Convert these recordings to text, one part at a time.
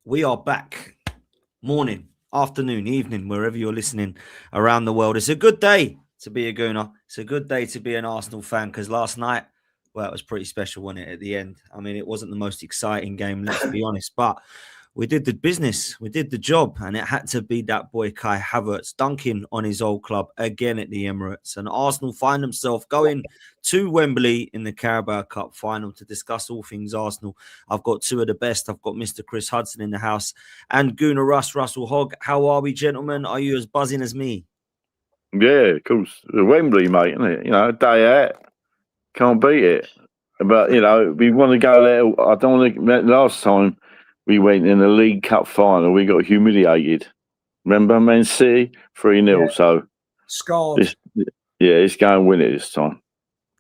We are back. Morning, afternoon, evening, wherever you're listening around the world. It's a good day to be a Gooner. It's a good day to be an Arsenal fan because last night, well, it was pretty special, wasn't it, at the end? I mean, it wasn't the most exciting game, let's be honest, but we did the business. We did the job, and it had to be that boy Kai Havertz dunking on his old club again at the Emirates. And Arsenal find themselves going to Wembley in the Carabao Cup final to discuss all things Arsenal. I've got two of the best. I've got Mr. Chris Hudson in the house and Gooner Russell Hogg. How are we, gentlemen? Are you as buzzing as me? Yeah, of course. Wembley, mate, isn't it? Day out. Can't beat it. But, we want to go there. I don't want to. Last time we went in the League Cup final, we got humiliated. Remember, Man City? 3-0. Yeah. So, scarred. It's going to win it this time.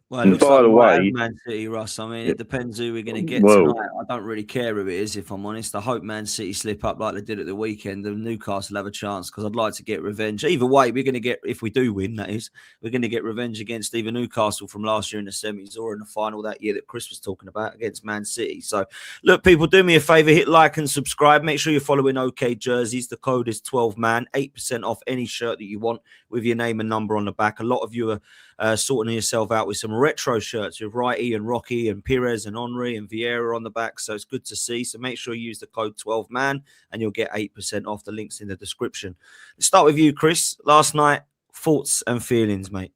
Well, it looks by the way, Man City, Russ. I mean, it depends who we're going to get tonight. I don't really care who it is, if I'm honest. I hope Man City slip up like they did at the weekend and Newcastle have a chance because I'd like to get revenge. Either way, we're going to get, if we do win, that is, we're going to get revenge against either Newcastle from last year in the semis or in the final that year that Chris was talking about against Man City. So, look, people, do me a favour, hit like and subscribe. Make sure you're following OK Jerseys. The code is 12MAN, 8% off any shirt that you want with your name and number on the back. A lot of you are sorting yourself out with some retro shirts with Wrighty and Rocky and Pires and Henry and Vieira on the back. So it's good to see. So make sure you use the code 12MAN and you'll get 8% off. The links in the description. Let's start with you, Chris. Last night, thoughts and feelings, mate.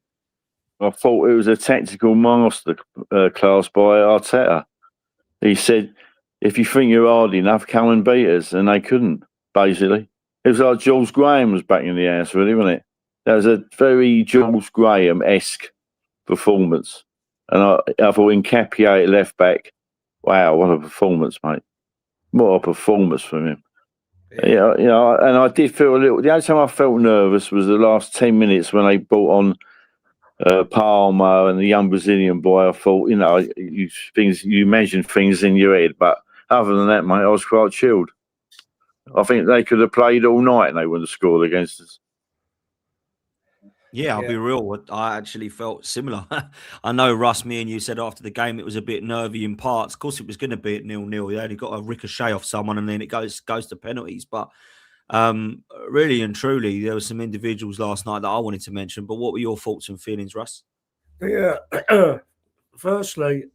I thought it was a tactical master class by Arteta. He said, if you think you're hard enough, come and beat us. And they couldn't, basically. It was like Jules Graham was back in the house, really, wasn't it? That was a very Jules Graham-esque performance. And I thought Nketiah at left back, wow, what a performance, mate. What a performance from him. Yeah. And I did feel a little, the only time I felt nervous was the last 10 minutes when they brought on Palmer and the young Brazilian boy. I thought, you imagine things in your head. But other than that, mate, I was quite chilled. I think they could have played all night and they wouldn't have scored against us. Yeah, I'll be real. I actually felt similar. I know, Russ, me and you said after the game it was a bit nervy in parts. Of course, it was going to be at 0-0. They only got a ricochet off someone and then it goes to penalties. But really and truly, there were some individuals last night that I wanted to mention. But what were your thoughts and feelings, Russ? Yeah, firstly,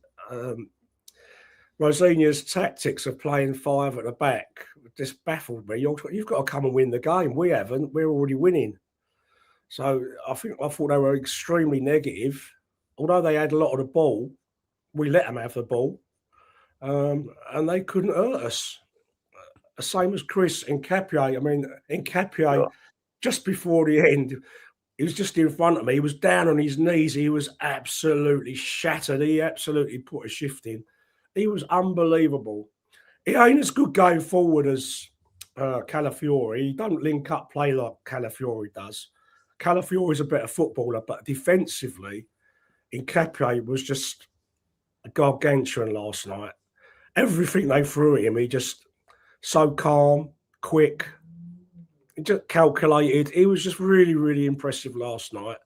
Rosenior's tactics of playing five at the back just baffled me. You've got to come and win the game. We haven't. We're already winning. So I thought they were extremely negative. Although they had a lot of the ball, we let them have the ball, and they couldn't hurt us. Same as Chris and Nketiah. I mean, Nketiah, just before the end, he was just in front of me. He was down on his knees. He was absolutely shattered. He absolutely put a shift in. He was unbelievable. He ain't as good going forward as Calafiori. He don't link up play like Calafiori does. Calafiori's a better footballer, but defensively, Nketiah was just a gargantuan last night. Everything they threw at him, he just so calm, quick, just calculated. He was just really, really impressive last night.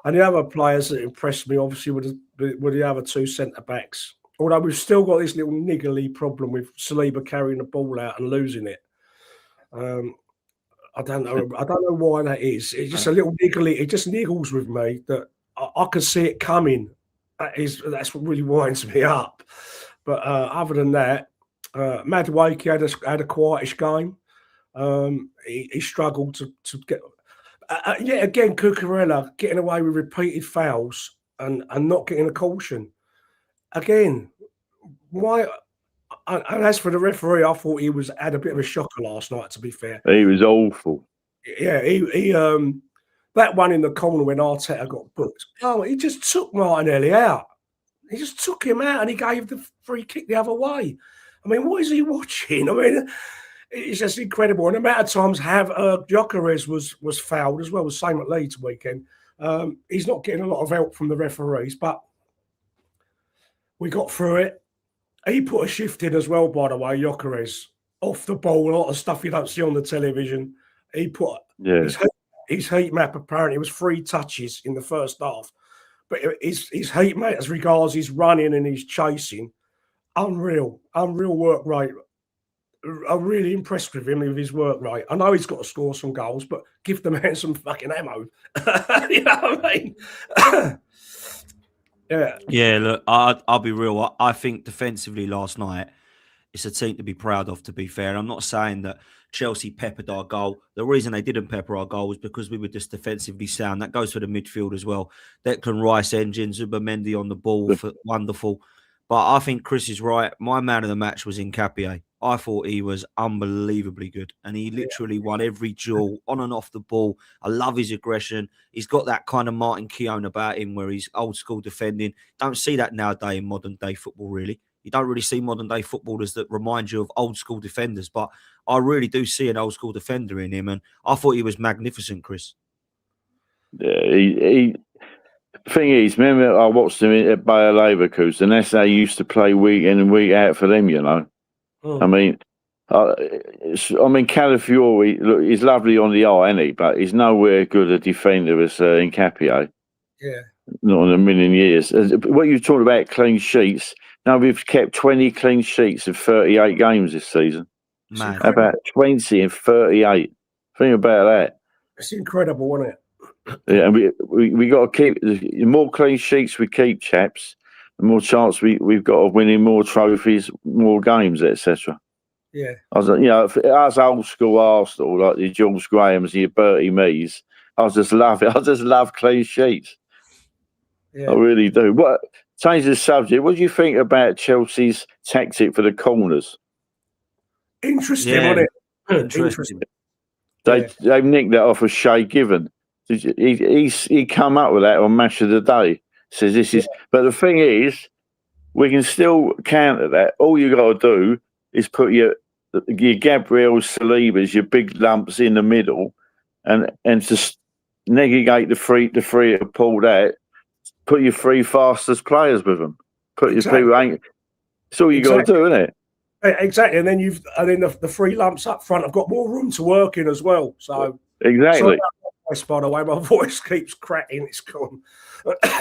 And the other players that impressed me, obviously, were the other two centre-backs. Although we've still got this little niggly problem with Saliba carrying the ball out and losing it. I don't know why that is. It's just a little niggly. It just niggles with me that I can see it coming. That's what really winds me up. But other than that, Madueke had a quietish game. He struggled to get. Yet again, Cucurella getting away with repeated fouls and not getting a caution. Again, why? And as for the referee, I thought he had a bit of a shocker last night, to be fair. He was awful. Yeah, he that one in the corner when Arteta got booked. Oh, he just took Martinelli out. He just took him out and he gave the free kick the other way. I mean, what is he watching? I mean, it's just incredible. And the amount of times Gyökeres was fouled as well, the same at Leeds weekend. He's not getting a lot of help from the referees, but we got through it. He put a shift in as well, by the way, Gyökeres. Off the ball, a lot of stuff you don't see on the television. He put his heat map, apparently, was 3 touches in the first half. But his heat map, as regards his running and his chasing, unreal work rate. I'm really impressed with him with his work rate. I know he's got to score some goals, but give the man some fucking ammo. You know what I mean? Yeah. Yeah, look, I'll be real. I think defensively last night, it's a team to be proud of, to be fair. I'm not saying that Chelsea peppered our goal. The reason they didn't pepper our goal was because we were just defensively sound. That goes for the midfield as well. Declan Rice engine, Zubimendi on the ball, wonderful. But I think Chris is right. My man of the match was Nketiah. I thought he was unbelievably good. And he literally won every duel on and off the ball. I love his aggression. He's got that kind of Martin Keown about him where he's old school defending. Don't see that nowadays in modern day football, really. You don't really see modern day footballers that remind you of old school defenders, but I really do see an old school defender in him, and I thought he was magnificent, Chris. Yeah, thing is, remember I watched him at Bayer Leverkusen, and that's how he used to play week in and week out for them, you know. I mean, Calafiori, look, he's lovely on the eye, isn't he? But he's nowhere good a defender as Nketiah. Yeah. Not in a million years. What you talking about, clean sheets? Now we've kept 20 clean sheets in 38 games this season. Man. About 20 and 38. Think about that. It's incredible, isn't it? Yeah, and we got to keep the more clean sheets we keep, chaps, the more chance we've got of winning more trophies, more games, etc. Yeah. As old school Arsenal, like the George Grahams, the Bertie Mees, I just love it. I just love clean sheets. Yeah. I really do. Change the subject. What do you think about Chelsea's tactic for the corners? Interesting, wasn't it? Interesting. They nicked that off of Shay Given. He come up with that on Match of the Day. Says this is, but the thing is, we can still counter that. All you got to do is put your Gabriel Salibas, your big lumps in the middle, and to negate the three that pulled out. Put your three fastest players with them. Put your people ain't. It's all you got to do, isn't it? Exactly, and then the three lumps up front have got more room to work in as well. So exactly. By the way, my voice keeps cracking. It's gone.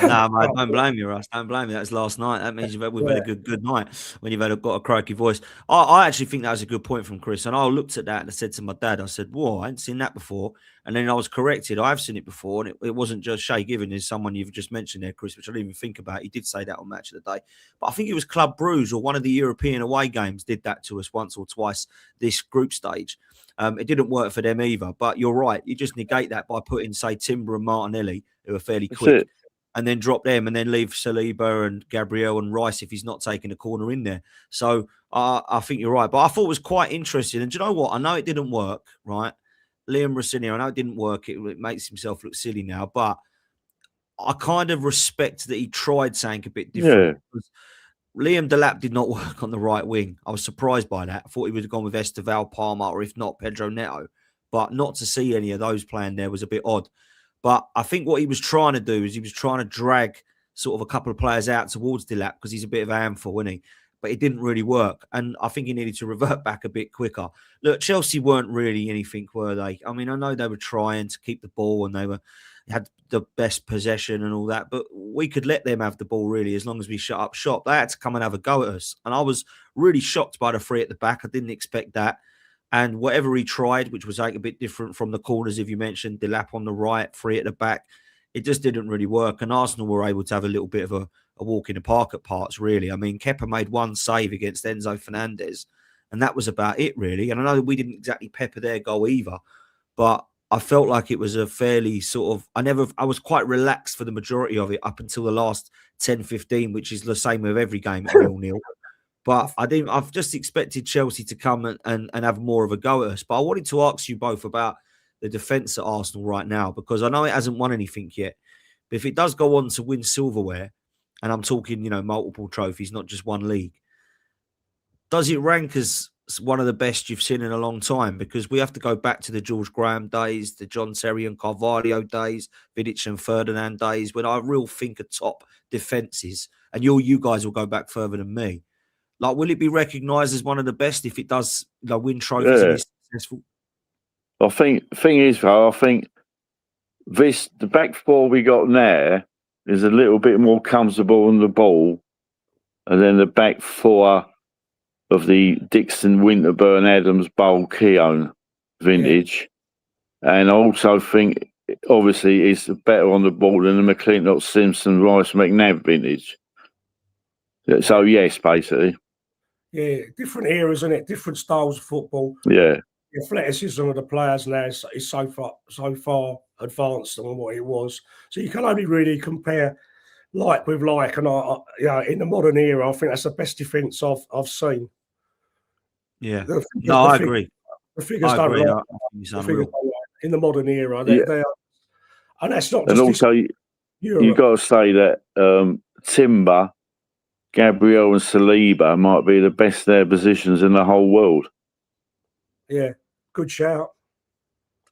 No, mate, don't blame you, Russ. Don't blame you. That was last night. That means we've had a good night when you've got a croaky voice. I actually think that was a good point from Chris. And I looked at that and I said to my dad, I said, whoa, I hadn't seen that before. And then I was corrected. I have seen it before. And it wasn't just Shay Given, is someone you've just mentioned there, Chris, which I didn't even think about. He did say that on Match of the Day. But I think it was Club Bruges or one of the European away games did that to us once or twice this group stage. It didn't work for them either. But you're right. You just negate that by putting, say, Timber and Martinelli, who are fairly quick. And then drop them and then leave Saliba and Gabriel and Rice if he's not taking a corner in there. So I think you're right. But I thought it was quite interesting. And do you know what? I know it didn't work, right? Liam Rossini, I know it didn't work. It makes himself look silly now. But I kind of respect that he tried something a bit different. Yeah. Liam Delap did not work on the right wing. I was surprised by that. I thought he would have gone with Esteval, Palmer, or if not, Pedro Neto. But not to see any of those playing there was a bit odd. But I think what he was trying to do is he was trying to drag sort of a couple of players out towards Delap because he's a bit of a handful, isn't he? But it didn't really work. And I think he needed to revert back a bit quicker. Look, Chelsea weren't really anything, were they? I mean, I know they were trying to keep the ball and they had the best possession and all that, but we could let them have the ball really as long as we shut up shop. They had to come and have a go at us. And I was really shocked by the three at the back. I didn't expect that. And whatever he tried, which was like a bit different from the corners, if you mentioned Delap on the right, three at the back, it just didn't really work. And Arsenal were able to have a little bit of a walk in the park at parts, really. I mean, Kepa made one save against Enzo Fernandez, and that was about it, really. And I know we didn't exactly pepper their goal either, but I felt like it was a fairly sort of, I was quite relaxed for the majority of it up until the last 10, 15, which is the same with every game at 0-0. But I've just expected Chelsea to come and have more of a go at us. But I wanted to ask you both about the defence at Arsenal right now, because I know it hasn't won anything yet. But if it does go on to win silverware, and I'm talking, multiple trophies, not just one league, does it rank as one of the best you've seen in a long time? Because we have to go back to the George Graham days, the John Terry and Carvalho days, Vidic and Ferdinand days, when I really think of top defences. And you guys will go back further than me. Like, will it be recognised as one of the best if it does win trophies and is successful? I think the back four we got now is a little bit more comfortable on the ball, and then the back four of the Dixon, Winterburn, Adams, Bowl, Keown vintage. Yeah. And I also think, obviously, it's better on the ball than the McClintock, Simpson, Rice, McNabb vintage. So, yes, basically. Yeah, different eras, isn't it? Different styles of football. Yeah. The athleticism of the players now is so far advanced than what it was. So you can only really compare like with like. And in the modern era, I think that's the best defence I've seen. Yeah, I agree. The figures don't lie. In the modern era, they are, and that's not. And just also, you got to say that Timber, Gabriel, and Saliba might be the best their positions in the whole world. Yeah, good shout.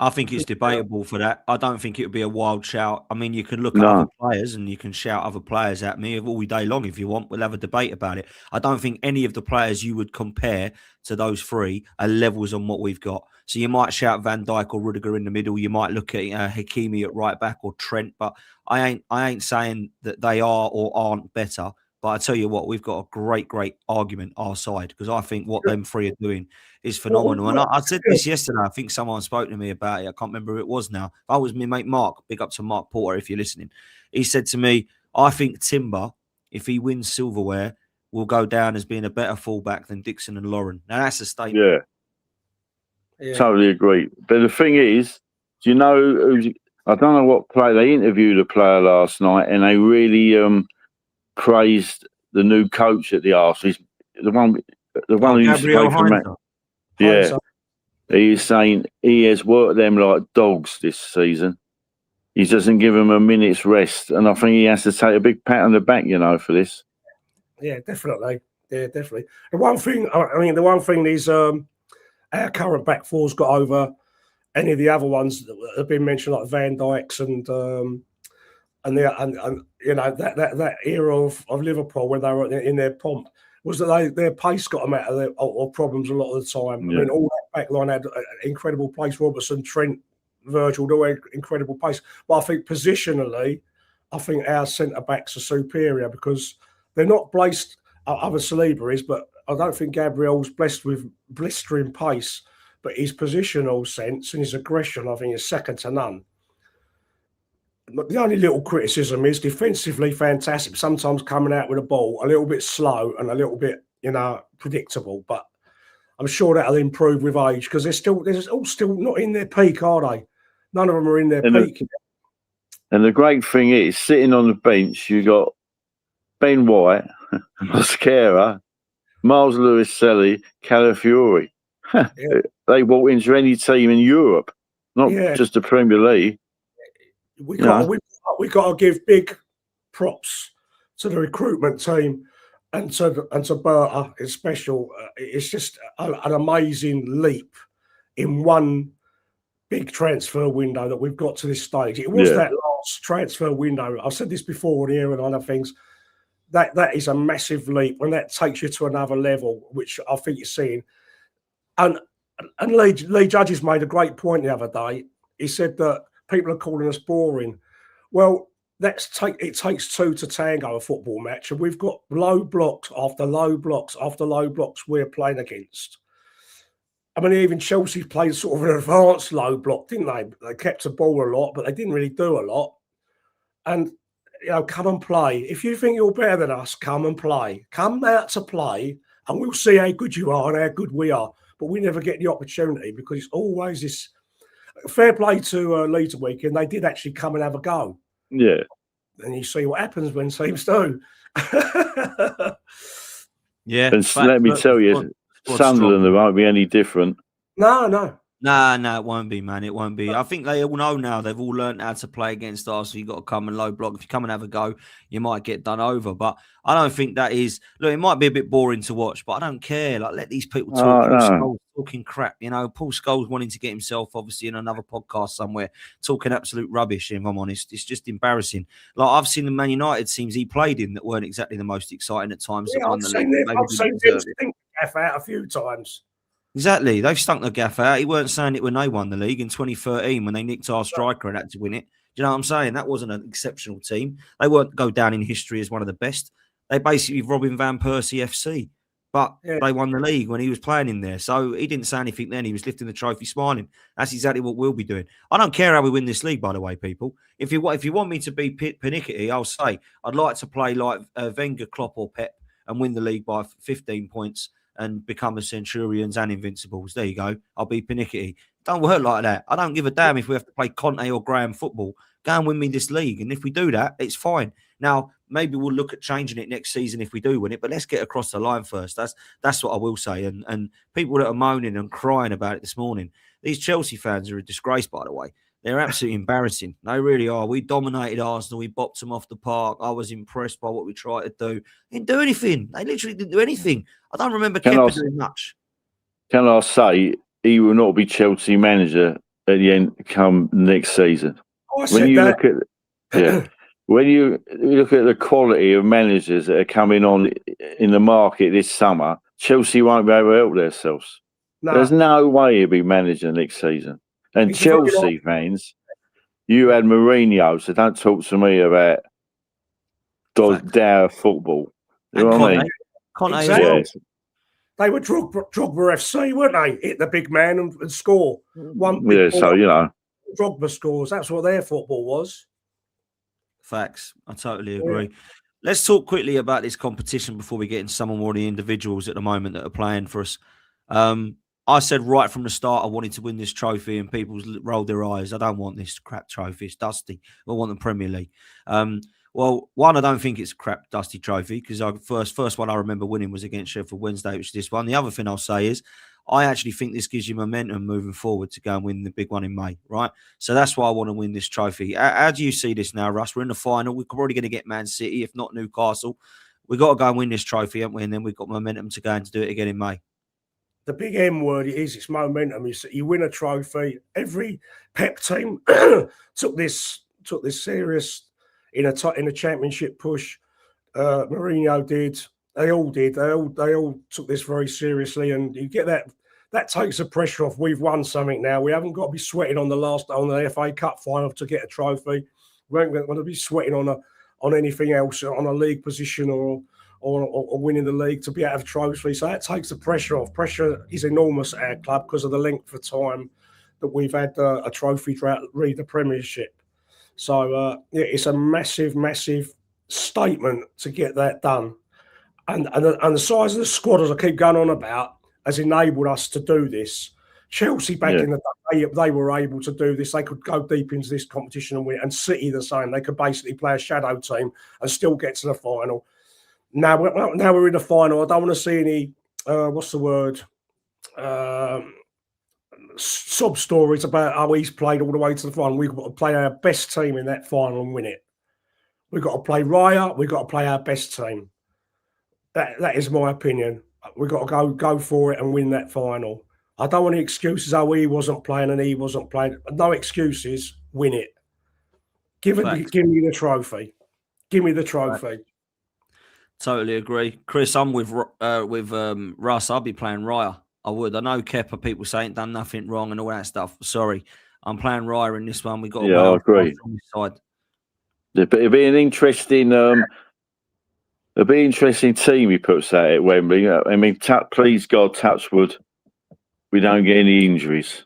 I think it's debatable for that. I don't think it would be a wild shout. I mean, you can look at other players and you can shout other players at me all day long if you want. We'll have a debate about it. I don't think any of the players you would compare to those three are levels on what we've got. So you might shout Van Dijk or Rudiger in the middle. You might look at Hakimi at right back or Trent. But I ain't saying that they are or aren't better. But I tell you what, we've got a great argument our side because I think what them three are doing is phenomenal. And I said this yesterday. I think someone spoke to me about it. I can't remember who it was now. That was me mate Mark. Big up to Mark Porter if you're listening. He said to me, I think Timber, if he wins silverware, will go down as being a better fullback than Dixon and Lauren. Now, that's a statement. Yeah. Totally agree. But the thing is, do you know, I don't know what player, they interviewed a player last night and they really praised the new coach at the Arsenal. The one who used to play for Yeah. He is saying he has worked them like dogs this season. He doesn't give them a minute's rest. And I think he has to take a big pat on the back, for this. Yeah, definitely. Yeah, definitely. The one thing is our current back four's got over any of the other ones that have been mentioned, like Van Dijk's and that era of Liverpool when they were in their pomp was that their pace got them out of problems a lot of the time. Yeah. I mean, all that back line had incredible pace. Robertson, Trent, Virgil, they all had incredible pace. But I think positionally, our centre backs are superior because they're not blessed. Other Saliba is, but I don't think Gabriel's blessed with blistering pace. But his positional sense and his aggression, I think, is second to none. The only little criticism is defensively fantastic, sometimes coming out with a ball a little bit slow and a little bit, predictable. But I'm sure that'll improve with age because they're all still not in their peak, are they? None of them are in their peak. And the great thing is, sitting on the bench, you got Ben White, Mosquera, Miles Lewis-Skelly, Calafiori. They walk into any team in Europe, not just the Premier League. We got to give big props to the recruitment team and to Berta. It's special. It's just an amazing leap in one big transfer window that we've got to this stage. It was that last transfer window. I've said this before here and other things. That is a massive leap when that takes you to another level, which I think you're seeing. And Lee Judges made a great point the other day. He said that people are calling us boring. Well, it takes two to tango a football match, and we've got low blocks after low blocks after low blocks we're playing against. I mean, even Chelsea played sort of an advanced low block, didn't they? They kept the ball a lot, but they didn't really do a lot. And, come and play. If you think you're better than us, come and play. Come out to play, and we'll see how good you are and how good we are. But we never get the opportunity because it's always this. Fair play to Leeds weekend. They did actually come and have a go. Yeah. And you see what happens when teams do. Yeah. And let me tell you, Sunderland won't be any different. No. No, it won't be, man. It won't be. I think they all know now. They've all learned how to play against Arsenal. You've got to come and low block. If you come and have a go, you might get done over. But I don't think that is... Look, it might be a bit boring to watch, but I don't care. Like, let these people talk. Paul Scholes talking crap, Paul Scholes wanting to get himself, obviously, in another podcast somewhere, talking absolute rubbish, if I'm honest. It's just embarrassing. Like, I've seen the Man United teams he played in that weren't exactly the most exciting at times. Yeah, I've seen him think out a few times. Exactly. They've stunk the gaff out. He weren't saying it when they won the league in 2013 when they nicked our striker and had to win it. Do you know what I'm saying? That wasn't an exceptional team. They won't go down in history as one of the best. They basically Robin Van Persie FC. But they won the league when he was playing in there. So he didn't say anything then. He was lifting the trophy smiling. That's exactly what we'll be doing. I don't care how we win this league, by the way, people. If you want me to be panicky, I'll say I'd like to play like Wenger, Klopp or Pep and win the league by 15 points and become the Centurions and Invincibles. There you go. I'll be panicky. Don't work like that. I don't give a damn if we have to play Conte or Graham football. Go and win me this league. And if we do that, it's fine. Now, maybe we'll look at changing it next season if we do win it, but let's get across the line first. That's what I will say. And people that are moaning and crying about it this morning, these Chelsea fans are a disgrace, by the way. They're absolutely embarrassing. They really are. We dominated Arsenal. We bopped them off the park. I was impressed by what we tried to do. They didn't do anything. They literally didn't do anything. I don't remember Kepa doing much. Can I say he will not be Chelsea manager at the end come next season? When you look at the quality of managers that are coming on in the market this summer, Chelsea won't be able to help themselves. No. There's no way he'll be manager next season. And Chelsea fans, you had Mourinho, so don't talk to me about dour football. You know what I mean? Conte exactly. They were Drogba FC, weren't they? Hit the big man and score. One big ball. So, you know. Drogba scores. That's what their football was. Facts. I totally agree. Yeah. Let's talk quickly about this competition before we get into some more of the individuals at the moment that are playing for us. I said right from the start I wanted to win this trophy and people rolled their eyes. I don't want this crap trophy. It's dusty. I want the Premier League. Well, one, I don't think it's a crap, dusty trophy because first one I remember winning was against Sheffield Wednesday, which is this one. The other thing I'll say is I actually think this gives you momentum moving forward to go and win the big one in May, right? So that's why I want to win this trophy. How do you see this now, Russ? We're in the final. We're probably going to get Man City, if not Newcastle. We've got to go and win this trophy, haven't we? And then we've got momentum to go and to do it again in May. The big M word it's momentum. You win a trophy. Every Pep team took this serious in a championship push. Mourinho did. They all did. They all took this very seriously, and you get that takes the pressure off. We've won something now. We haven't got to be sweating on the FA Cup final to get a trophy. We ain't going to be sweating on anything else, on a league position or winning the league to be out of trophy. So that takes the pressure off. Pressure is enormous at our club because of the length of time that we've had a trophy drought, read the Premiership. So it's a massive, massive statement to get that done. And the size of the squad, as I keep going on about, has enabled us to do this. Chelsea back in the day, they were able to do this. They could go deep into this competition and win. And City the same. They could basically play a shadow team and still get to the final. Now we're in the final. I don't want to see any, sob stories about how he's played all the way to the final. We've got to play our best team in that final and win it. We've got to play Raya. We've got to play our best team. That is my opinion. We've got to go for it and win that final. I don't want any excuses. Oh, he wasn't playing and he wasn't playing. No excuses. Win it. Give me the trophy. Give me the trophy. Right. Totally agree, Chris. I'm with Russ. I'll be playing Raya. I would. I know Kepa. People say ain't done nothing wrong and all that stuff. Sorry, I'm playing Raya in this one. We got. I agree. On this side. It'll be an interesting. It'll be an interesting team he puts out at Wembley. I mean, please God, touch wood, we don't get any injuries.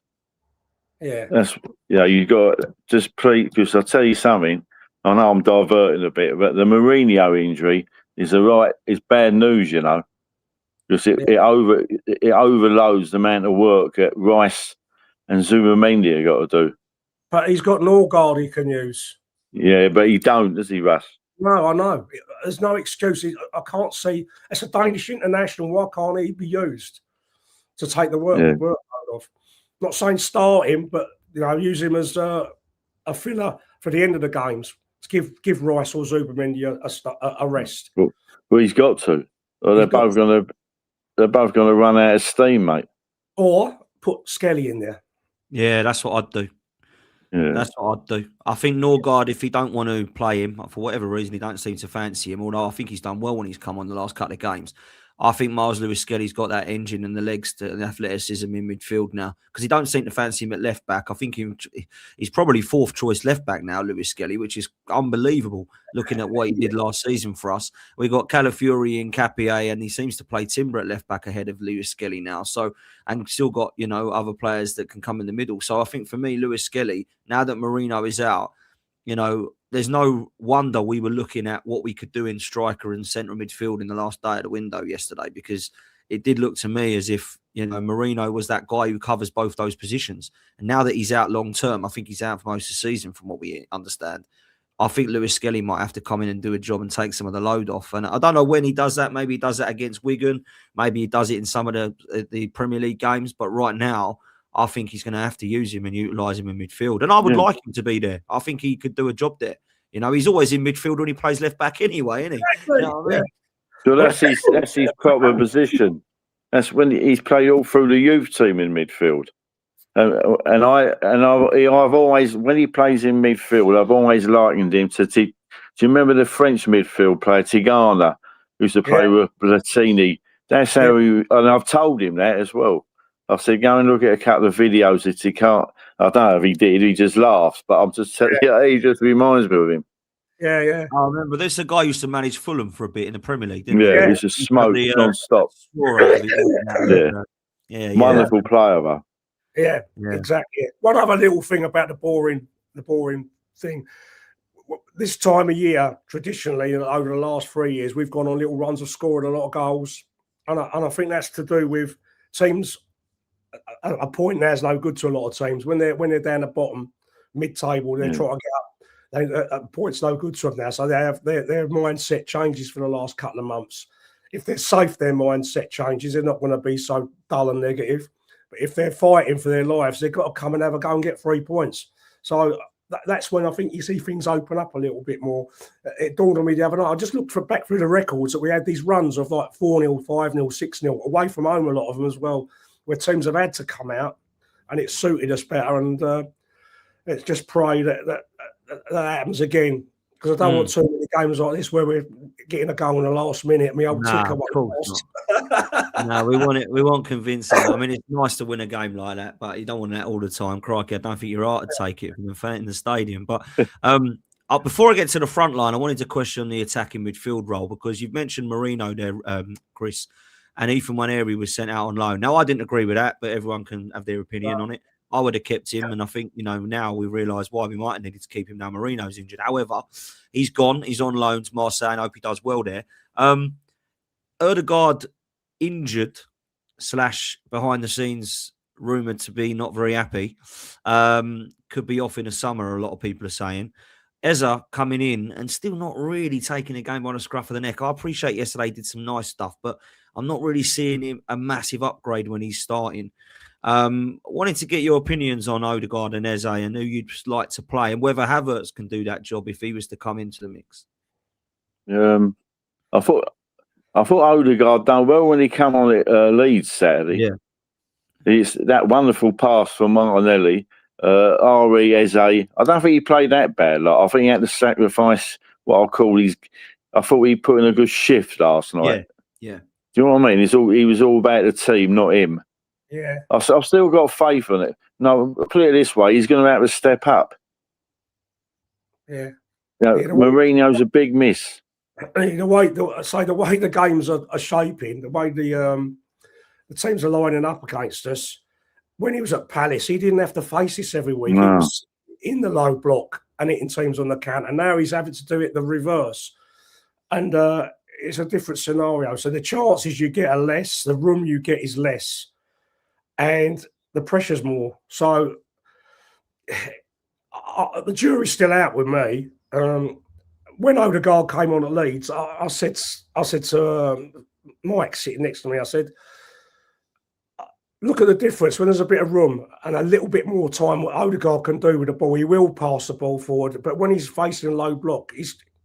Yeah, that's you got just please, because I'll tell you something. I know I'm diverting a bit, but the Mourinho injury is bad news, you know, because it overloads the amount of work that Rice and Zubimendi have got to do. But he's got Norgard he can use. Yeah, but he don't, does he, Russ? No, I know. There's no excuse. I can't see. It's a Danish international. Why can't he be used to take the workload off? Not saying start him, but use him as a filler for the end of the games to give Rice or Zubimendi a rest. Well, he's got to. Well, they're both going to run out of steam, mate. Or put Skelly in there. Yeah, that's what I'd do. Yeah. That's what I'd do. I think Norgard, if he don't want to play him, for whatever reason, he don't seem to fancy him, although I think he's done well when he's come on the last couple of games. I think Miles Lewis-Skelly's got that engine and the legs and the athleticism in midfield now, because he don't seem to fancy him at left back. I think he's probably fourth choice left back now, Lewis-Skelly, which is unbelievable looking at what he did last season for us. We got Calafiori and Capier, and he seems to play Timber at left back ahead of Lewis-Skelly now. So, and still got, you know, other players that can come in the middle. So I think for me, Lewis-Skelly, now that Marino is out, you know, there's no wonder we were looking at what we could do in striker and central midfield in the last day of the window yesterday, because it did look to me as if, you know, Marino was that guy who covers both those positions. And now that he's out long term, I think he's out for most of the season from what we understand. I think Lewis-Skelly might have to come in and do a job and take some of the load off. And I don't know when he does that. Maybe he does that against Wigan. Maybe he does it in some of the Premier League games. But right now, I think he's going to have to use him and utilise him in midfield. And I would like him to be there. I think he could do a job there. You know, he's always in midfield when he plays left back anyway, isn't he? Exactly. You know what I mean? So that's his proper position. That's when he's played all through the youth team in midfield. And I've always, when he plays in midfield, I've always likened him to. Do you remember the French midfield player Tigana, who used to play with Platini? That's how he. And I've told him that as well. I said, go and look at a couple of videos that he can't. I don't know if he did. He just laughs, but I'm just telling you, he just reminds me of him. Yeah, yeah. I remember there's a guy who used to manage Fulham for a bit in the Premier League, didn't he? Yeah, he's just smoked non-stop. Wonderful player, though. Yeah, exactly. One other little thing about the boring thing. This time of year, traditionally, over the last 3 years, we've gone on little runs of scoring a lot of goals, and I think that's to do with teams. A point now is no good to a lot of teams when they're down the bottom, mid-table. They're trying to get up. A point's no good to them now, so they have their mindset changes for the last couple of months. If they're safe, their mindset changes. They're not going to be so dull and negative. But if they're fighting for their lives, they've got to come and have a go and get 3 points. So that's when I think you see things open up a little bit more. It dawned on me the other night. I just looked back through the records that we had these runs of like 4-0, 5-0, 6-0, away from home, a lot of them as well, where teams have had to come out and it suited us better. And let's just pray that happens again, because I don't want too many games like this where we're getting a goal in the last minute. My old ticker lost. No, we want it. We want convincing. I mean, it's nice to win a game like that, but you don't want that all the time. Crikey, I don't think you're right to take it from the fan in the stadium. But before I get to the front line, I wanted to question the attacking midfield role, because you've mentioned Marino there, Chris, and Ethan Waneri was sent out on loan. Now, I didn't agree with that, but everyone can have their opinion on it. I would have kept him, and I think, you know, now we realise why we might have needed to keep him now. Marino's injured. However, he's gone. He's on loan to Marseille, and I hope he does well there. Ødegaard injured / behind the scenes rumoured to be not very happy. Could be off in the summer, a lot of people are saying. Eze coming in and still not really taking a game on the scruff of the neck. I appreciate yesterday he did some nice stuff, but I'm not really seeing him a massive upgrade when he's starting. Wanted to get your opinions on Ødegaard and Eze and who you'd like to play, and whether Havertz can do that job if he was to come into the mix. I thought Ødegaard done well when he came on at Leeds Saturday. Yeah, it's that wonderful pass from Martinelli. Eze, I don't think he played that bad. Like, I think he had to sacrifice what I'll call his. I thought he put in a good shift last night. Yeah. Do you know what I mean? He was all about the team, not him. Yeah. I've still got faith in it. No, put it this way: he's going to have to step up. Yeah. Mourinho's a big miss. The way the games are shaping, the way the teams are lining up against us. When he was at Palace, he didn't have to face this every week. No. He was in the low block and hitting teams on the counter. Now he's having to do it the reverse. And it's a different scenario. So the chances you get are less, the room you get is less, and the pressure's more. So the jury's still out with me. When Ødegaard came on at Leeds, I said to Mike sitting next to me, I said, look at the difference when there's a bit of room and a little bit more time. What Ødegaard can do with the ball, he will pass the ball forward. But when he's facing a low block,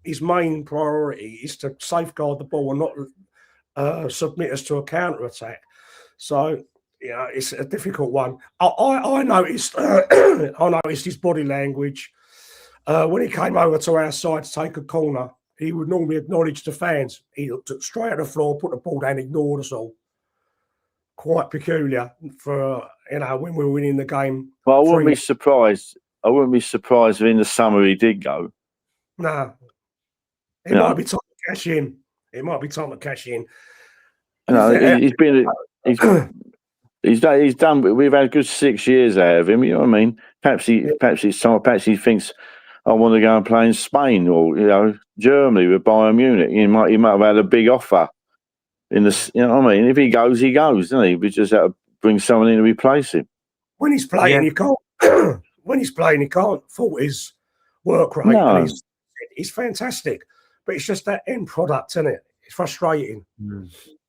his main priority is to safeguard the ball and not submit us to a counter attack. So, you know, it's a difficult one. I noticed I noticed his body language when he came over to our side to take a corner. he would normally acknowledge the fans. He looked straight at the floor, put the ball down, ignored us all. Quite peculiar for, when we were winning the game. Well, I wouldn't be surprised. I wouldn't be surprised if in the summer he did go. No. It might be time to cash in. It might be time to cash in. He's done. We've had a good 6 years out of him. You know what I mean? Perhaps it's time. Perhaps he thinks I want to go and play in Spain or Germany with Bayern Munich. He might have had a big offer in the. You know what I mean? If he goes, doesn't he? We just have to bring someone in to replace him. When he's playing, you can't. When he's playing, he can't fault his work rate. No. And he's fantastic, but it's just that end product, isn't it? It's frustrating.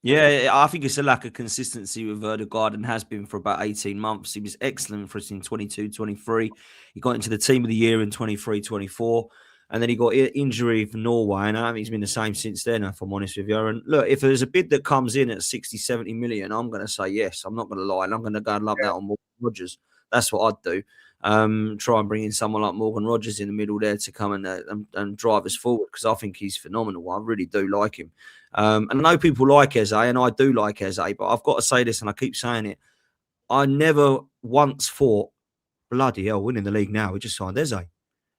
Yeah, I think it's a lack of consistency with Ødegaard and has been for about 18 months. He was excellent for us in 22-23. He got into the team of the year in 23-24. And then he got injury for Norway. And I think he's been the same since then, if I'm honest with you. And look, if there's a bid that comes in at 60, 70 million, I'm going to say yes. I'm not going to lie. And I'm going to go and love that on Morgan Rogers. That's what I'd do. Try and bring in someone like Morgan Rogers in the middle there to come and drive us forward, because I think he's phenomenal. I really do like him. And I know people like Eze, and I do like Eze, but I've got to say this, and I keep saying it. I never once thought, bloody hell, winning the league now. We just signed Eze.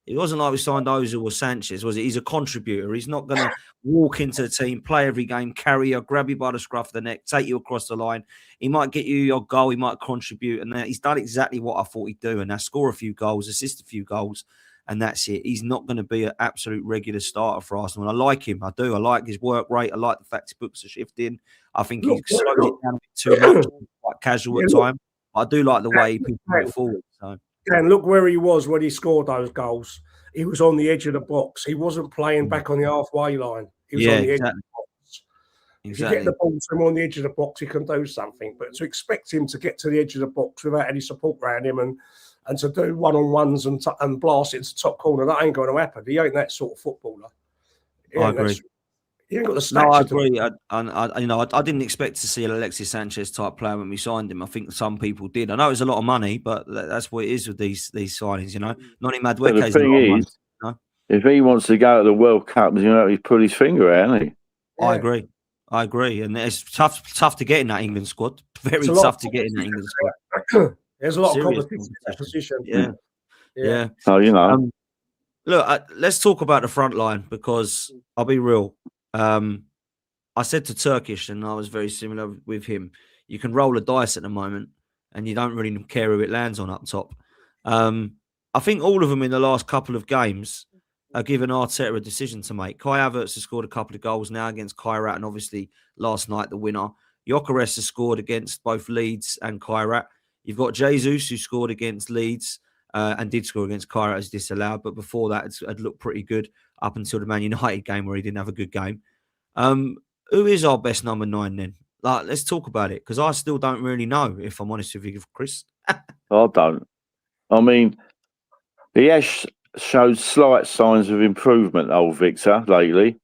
It wasn't like we signed Ozil or Sanchez, was it? He's a contributor. He's not going to walk into the team, play every game, carry you, grab you by the scruff of the neck, take you across the line. He might get you your goal. He might contribute. And he's done exactly what I thought he'd do. And now score a few goals, assist a few goals, and that's it. He's not going to be an absolute regular starter for Arsenal. And I like him. I do. I like his work rate. I like the fact he books a shift in. I think he's slowed it down a bit too much, quite casual at time. I do like the way people move forward. So. And look where he was when he scored those goals. He was on the edge of the box. He wasn't playing back on the halfway line. He was on the edge of the box. If you get the ball to him on the edge of the box, he can do something. But to expect him to get to the edge of the box without any support around him and to do one-on-ones and blast it into the top corner, that ain't going to happen. He ain't that sort of footballer. I agree. He ain't got the stature. No, I agree. I didn't expect to see an Alexis Sanchez type player when we signed him. I think some people did. I know it's a lot of money, but that's what it is with these signings. Noni Madueke is a lot of money. If he wants to go to the World Cup, he's put his finger out, hasn't he? Yeah. I agree, and it's tough to get in that England squad. Very tough to get in that England squad. There's a lot of competition in that position. Yeah. So look, let's talk about the front line, because I'll be real. I said to Turkish, and I was very similar with him, you can roll a dice at the moment and you don't really care who it lands on up top. I think all of them in the last couple of games are giving Arteta a decision to make. Kai Havertz has scored a couple of goals now against Kairat, and obviously last night the winner. Gyökeres has scored against both Leeds and Kairat. You've got Jesus, who scored against Leeds and did score against Kairat as disallowed, but before that it had looked pretty good up until the Man United game where he didn't have a good game. Who is our best number 9 then? Let's talk about it, because I still don't really know, if I'm honest with you, Chris. I don't. I mean, he has showed slight signs of improvement, old Victor, lately.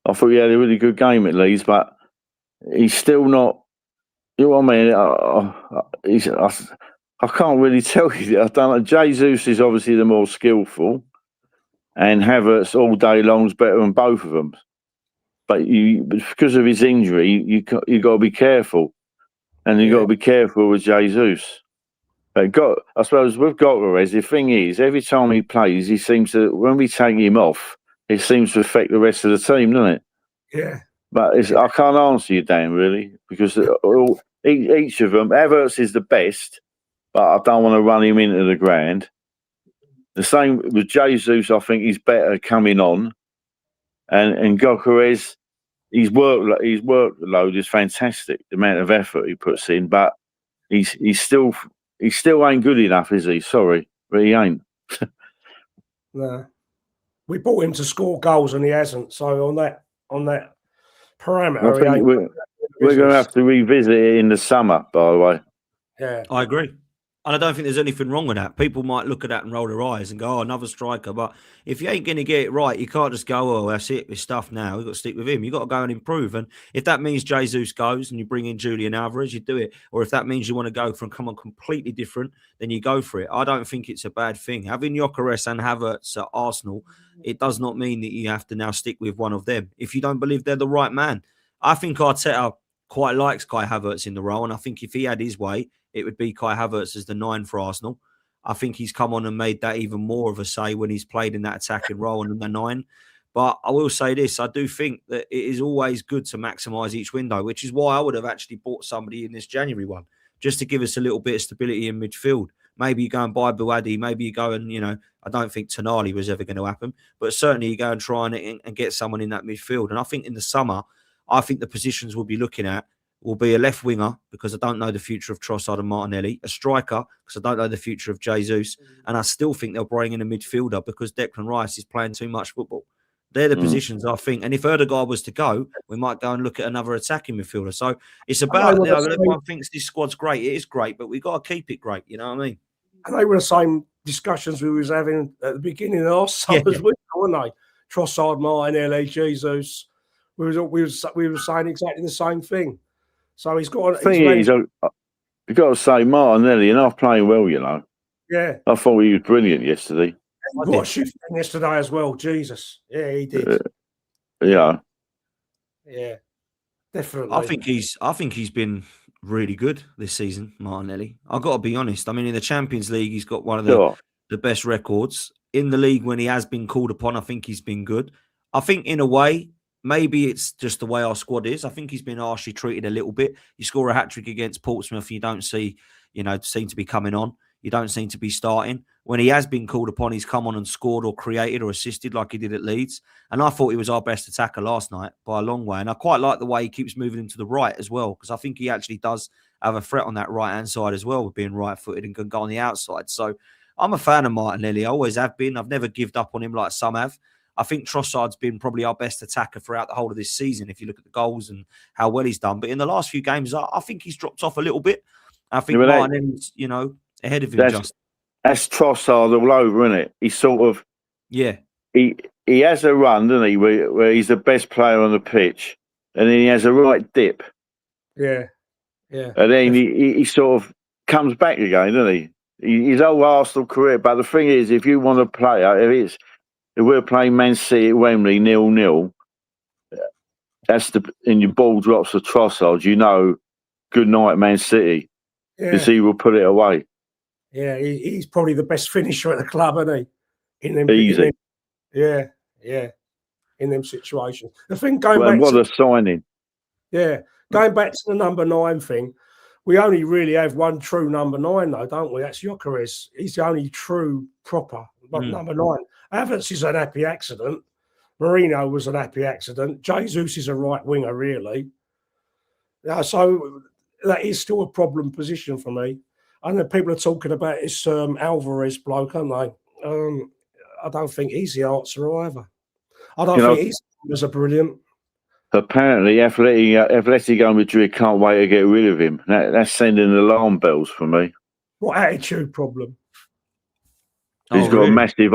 I thought he had a really good game at Leeds, but he's still not. You know what I mean? I can't really tell you. I don't know. Jesus is obviously the more skillful, and Havertz all day long is better than both of them. But because of his injury, you got to be careful, and you got to be careful with Jesus. But I suppose with Gyökeres, the thing is, every time he plays, he seems to, when we take him off, it seems to affect the rest of the team, doesn't it? Yeah. But I can't answer you, Dan, really, because each of them, Havertz is the best, but I don't want to run him into the ground. The same with Jesus, I think he's better coming on, and Gyökeres, his workload is fantastic. The amount of effort he puts in, but he still ain't good enough, is he? Sorry, but he ain't. No, we bought him to score goals, and he hasn't. So on that parameter, I think we're going to have to revisit it in the summer. By the way, yeah, I agree. And I don't think there's anything wrong with that. People might look at that and roll their eyes and go, oh, another striker. But if you ain't going to get it right, you can't just go, oh, that's it, it's stuff now. We've got to stick with him. You've got to go and improve. And if that means Jesus goes and you bring in Julian Alvarez, you do it. Or if that means you want to go from completely different, then you go for it. I don't think it's a bad thing. Having Gyökeres and Havertz at Arsenal, it does not mean that you have to now stick with one of them if you don't believe they're the right man. I think Arteta quite likes Kai Havertz in the role. And I think if he had his way, it would be Kai Havertz as the 9 for Arsenal. I think he's come on and made that even more of a say when he's played in that attacking role and the 9. But I will say this, I do think that it is always good to maximise each window, which is why I would have actually bought somebody in this January one, just to give us a little bit of stability in midfield. Maybe you go and buy Buadi, maybe you go and, I don't think Tonali was ever going to happen, but certainly you go and try and get someone in that midfield. And I think in the summer, I think the positions we'll be looking at will be a left winger, because I don't know the future of Trossard and Martinelli, a striker, because I don't know the future of Jesus, and I still think they'll bring in a midfielder because Declan Rice is playing too much football. They're the positions, I think. And if Ødegaard was to go, we might go and look at another attacking midfielder. So it's about, everyone thinks this squad's great. It is great, but we've got to keep it great. You know what I mean? And they were the same discussions we was having at the beginning of our summer's week, weren't they? Trossard, Martinelli, Jesus. We were saying exactly the same thing. So he's got. You've got to say Martinelli, and I'm playing well, Yeah, I thought he was brilliant yesterday. He got a shift yesterday as well. Jesus, yeah, he did. Yeah, definitely. I think he's been really good this season, Martinelli. I've got to be honest. I mean, in the Champions League, he's got one of the best records. In the league, when he has been called upon, I think he's been good. I think in a way, maybe it's just the way our squad is. I think he's been harshly treated a little bit. You score a hat-trick against Portsmouth, you don't seem to be coming on. You don't seem to be starting. When he has been called upon, he's come on and scored or created or assisted like he did at Leeds. And I thought he was our best attacker last night by a long way. And I quite like the way he keeps moving him to the right as well, because I think he actually does have a threat on that right-hand side as well, with being right-footed and can go on the outside. So I'm a fan of Martinelli. I always have been. I've never given up on him like some have. I think Trossard's been probably our best attacker throughout the whole of this season, if you look at the goals and how well he's done. But in the last few games, I think he's dropped off a little bit. I think Martinelli's, ahead of him. That's Trossard all over, isn't it? He's sort of... Yeah. He has a run, doesn't he, where he's the best player on the pitch, and then he has a right dip. Yeah. And then he sort of comes back again, doesn't he? His whole Arsenal career. But the thing is, if you want to play, if we're playing Man City at Wembley 0-0, and your ball drops for Trossard, good night, Man City, because he will put it away. Yeah, he's probably the best finisher at the club, isn't he? Easy. In them situations. The thing going back what a signing. Yeah, going back to the number 9 thing, we only really have one true number 9, though, don't we? That's Gyökeres. He's the only true, proper number 9. Havertz is an happy accident. Marino was an happy accident. Jesus is a right winger, really. So that is still a problem position for me. I know people are talking about this Alvarez bloke, aren't they? I don't think he's the answer either. I don't think his numbers are brilliant. Apparently, Atletico Madrid can't wait to get rid of him. That's sending alarm bells for me. What attitude problem? He's got a massive...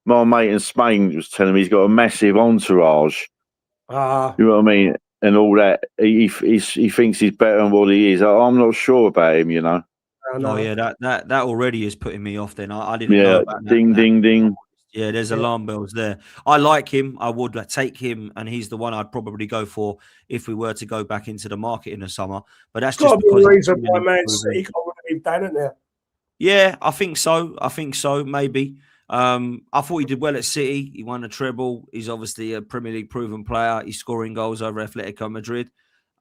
My mate in Spain was telling me he's got a massive entourage. You know what I mean? And all that. He thinks he's better than what he is. I'm not sure about him, Oh yeah, that already is putting me off. Then I didn't know about ding, that. Ding, ding. Yeah, there's alarm bells there. I like him. I would take him, and he's the one I'd probably go for if we were to go back into the market in the summer. But that's just because the reason why Man City can't really down it there. Yeah, I think so. Maybe. I thought he did well at City. He won a treble. He's obviously a Premier League proven player. He's scoring goals over Atletico Madrid.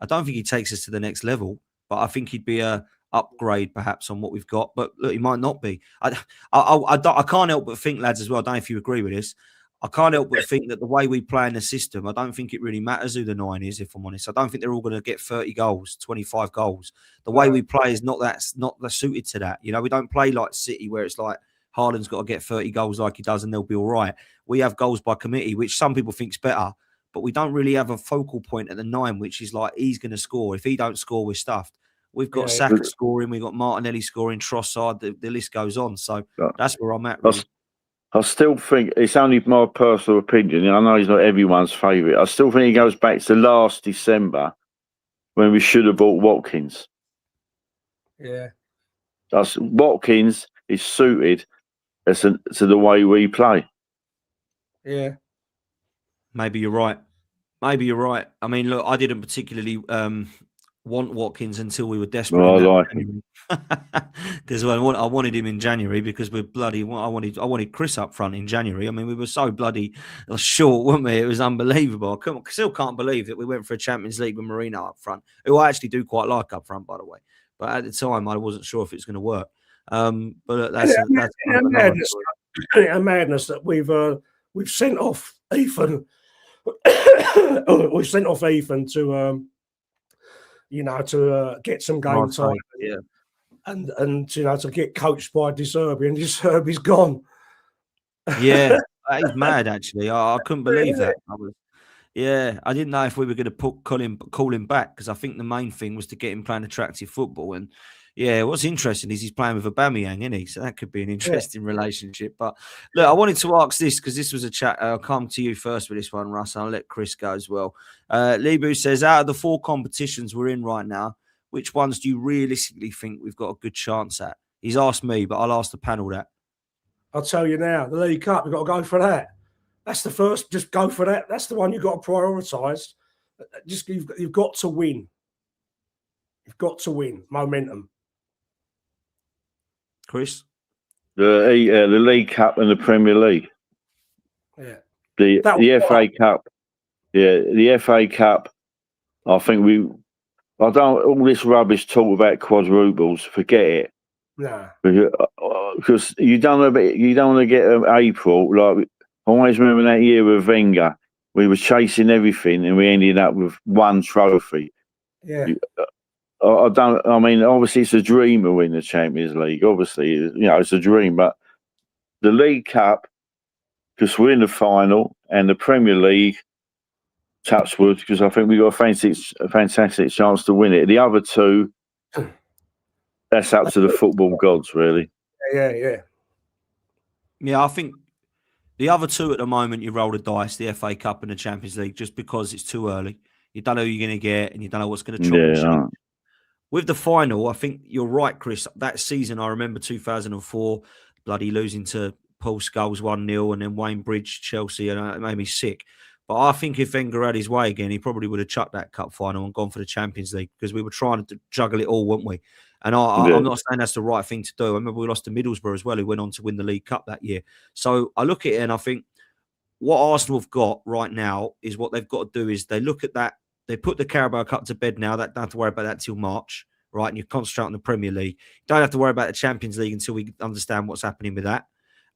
I don't think he takes us to the next level, but I think he'd be a upgrade perhaps on what we've got. But look, he might not be. I can't help but think, lads, as well. I don't know if you agree with this. I can't help but think that the way we play in the system, I don't think it really matters who the 9 is, if I'm honest. I don't think they're all going to get 30 goals, 25 goals. The way we play is not suited to that. We don't play like City where it's like Haaland's got to get 30 goals like he does and they'll be all right. We have goals by committee, which some people think's better, but we don't really have a focal point at the 9, which is like he's going to score. If he don't score, we're stuffed. We've got Saka scoring, we've got Martinelli scoring, Trossard. The list goes on. So that's where I'm at. Really. I still think it's only my personal opinion. I know he's not everyone's favourite. I still think he goes back to last December when we should have bought Watkins. Yeah. Watkins is suited to the way we play. Yeah. Maybe you're right. I mean, look, I didn't particularly want Watkins until we were desperate. I like him because I wanted him in January because we're bloody. I wanted Chris up front in January. I mean, we were so bloody short, weren't we? It was unbelievable. I still can't believe that we went for a Champions League with Marino up front, who I actually do quite like up front, by the way. But at the time, I wasn't sure if it's going to work. But that's madness. A madness that we've sent off Ethan. We've sent off Ethan to to get some game time, and to get coached by De Zerbi, and De Zerbi's gone. Yeah, that is mad. Actually, I couldn't believe that. I didn't know if we were going to call him back because I think the main thing was to get him playing attractive football. And what's interesting is he's playing with Aubameyang, isn't he? So that could be an interesting relationship. But look, I wanted to ask this because this was a chat. I'll come to you first with this one, Russ. I'll let Chris go as well. Lebu says, out of the 4 competitions we're in right now, which ones do you realistically think we've got a good chance at? He's asked me, but I'll ask the panel that. I'll tell you now, the League Cup, you've got to go for that. That's the first. Just go for that. That's the one you've got to prioritise. Just you've got to win. You've got to win. Momentum. Chris? The League Cup and the Premier League. Yeah. The FA Cup. Yeah, the FA Cup. I think all this rubbish talk about quadruples. Forget it. Nah. Because you don't want to get April like. I always remember that year with Wenger. We were chasing everything and we ended up with 1 trophy. Yeah. I mean, obviously it's a dream to win the Champions League. Obviously, it's a dream. But the League Cup, because we're in the final, and the Premier League, touch wood, because I think we've got a fantastic chance to win it. The other 2, that's up to the football gods, really. Yeah. Yeah, I think the other 2 at the moment, you roll the dice, the FA Cup and the Champions League, just because it's too early. You don't know who you're going to get and you don't know what's going to chop and change. With the final, I think you're right, Chris. That season, I remember 2004, bloody losing to Paul Scholes 1-0 and then Wayne Bridge, Chelsea, and it made me sick. But I think if Wenger had his way again, he probably would have chucked that cup final and gone for the Champions League because we were trying to juggle it all, weren't we? And I'm not saying that's the right thing to do. I remember we lost to Middlesbrough as well, who went on to win the League Cup that year. So I look at it and I think what Arsenal have got right now is what they've got to do is they look at that. They put the Carabao Cup to bed now. Don't have to worry about that till March, right? And you concentrate on the Premier League. Don't have to worry about the Champions League until we understand what's happening with that.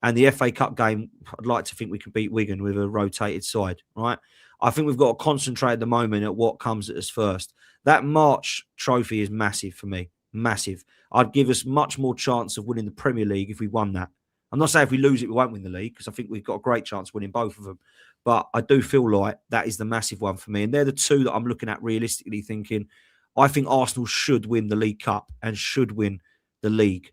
And the FA Cup game, I'd like to think we can beat Wigan with a rotated side, right? I think we've got to concentrate at the moment at what comes at us first. That March trophy is massive for me. Massive. I'd give us much more chance of winning the Premier League if we won that. I'm not saying if we lose it, we won't win the league because I think we've got a great chance of winning both of them. But I do feel like that is the massive one for me. And they're the 2 that I'm looking at realistically thinking, I think Arsenal should win the League Cup and should win the league.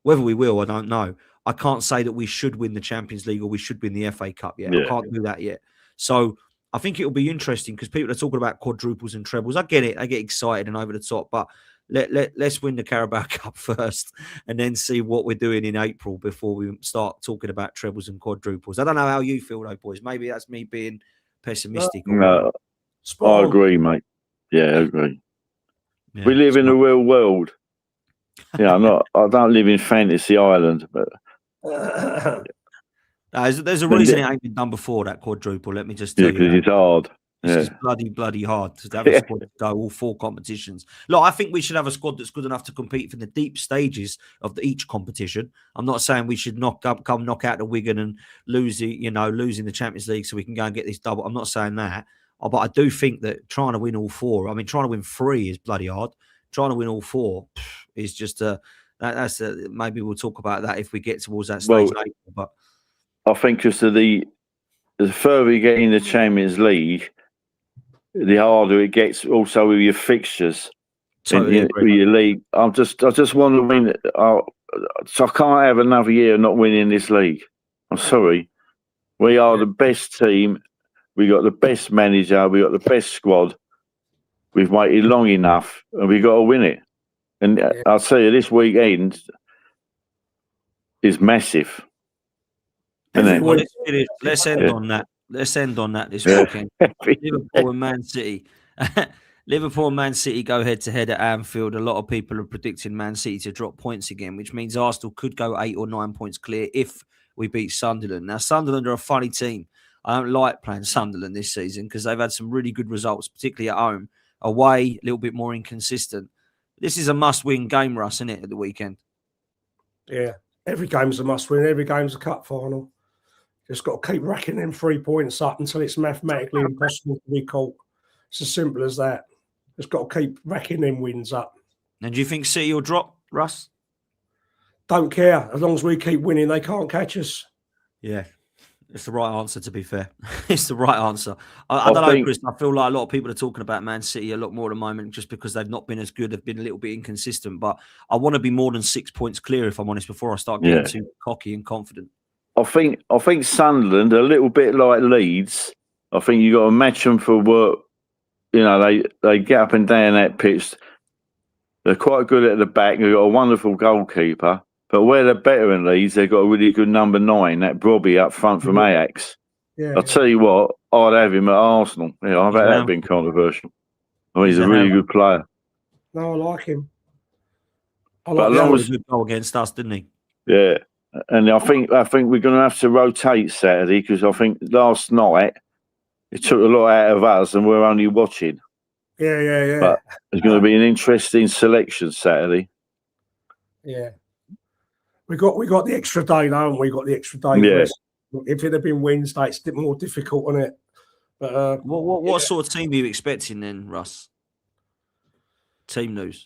Whether we will, I don't know. I can't say that we should win the Champions League or we should win the FA Cup yet. I can't do that yet. So I think it'll be interesting because people are talking about quadruples and trebles. I get it. I get excited and over the top. But let's win the Carabao Cup first and then see what we're doing in April before we start talking about trebles and quadruples. I don't know how you feel, though, boys. Maybe that's me being pessimistic. No, I agree, mate. Yeah, I agree. Yeah, we live in the real world. Yeah, I don't live in fantasy island, but there's a reason it ain't been done before, that quadruple. Let me just tell you, because it's hard. It's bloody hard to have a squad to go all 4 competitions. Look, I think we should have a squad that's good enough to compete for the deep stages of each competition. I'm not saying we should knock out the Wigan and losing the Champions League so we can go and get this double. I'm not saying that, but I do think that trying to win all 4. I mean, trying to win 3 is bloody hard. Trying to win all 4 is just maybe we'll talk about that if we get towards that stage later. But I think just the further you get in the Champions League, the harder it gets also with your fixtures. Totally in your league. I just want to win. So I can't have another year not winning this league. I'm sorry. We are the best team. We got the best manager. We got the best squad. We've waited long enough, and we got to win it. And I'll tell you, this weekend is massive. Well, let's end on that. Let's end on that this weekend. Liverpool and Man City. Liverpool and Man City go head-to-head at Anfield. A lot of people are predicting Man City to drop points again, which means Arsenal could go 8 or 9 points clear if we beat Sunderland. Now, Sunderland are a funny team. I don't like playing Sunderland this season because they've had some really good results, particularly at home. Away, a little bit more inconsistent. This is a must-win game, Russ, isn't it, at the weekend? Yeah, every game's a must-win. Every game's a cup final. Just got to keep racking them 3 points up until it's mathematically impossible to be caught. It's as simple as that. Just got to keep racking them wins up. And do you think City will drop, Russ? Don't care. As long as we keep winning, they can't catch us. Yeah, it's the right answer, to be fair. It's the right answer. I don't know, Chris. I feel like a lot of people are talking about Man City a lot more at the moment just because they've not been as good. They've been a little bit inconsistent. But I want to be more than 6 points clear, if I'm honest, before I start getting too cocky and confident. I think Sunderland, a little bit like Leeds, I think you got to match them for work. You know, they get up and down that pitch. They're quite good at the back. They've got a wonderful goalkeeper. But where they're better than Leeds, they've got a really good number 9, that Brobby up front from Ajax. Yeah, I'll tell you what, I'd have him at Arsenal. Yeah, I bet that'd been controversial. I mean, he's a really good player. No, I like him. But he was a good goal against us, didn't he? Yeah. And I think we're going to have to rotate Saturday because I think last night it took a lot out of us and we're only watching. Yeah. But it's going to be an interesting selection Saturday. Yeah. We got the extra day now, haven't we? Got the extra day. Yeah. If it had been Wednesday, it's a bit more difficult, isn't it? But what sort of team are you expecting then, Russ? Team news.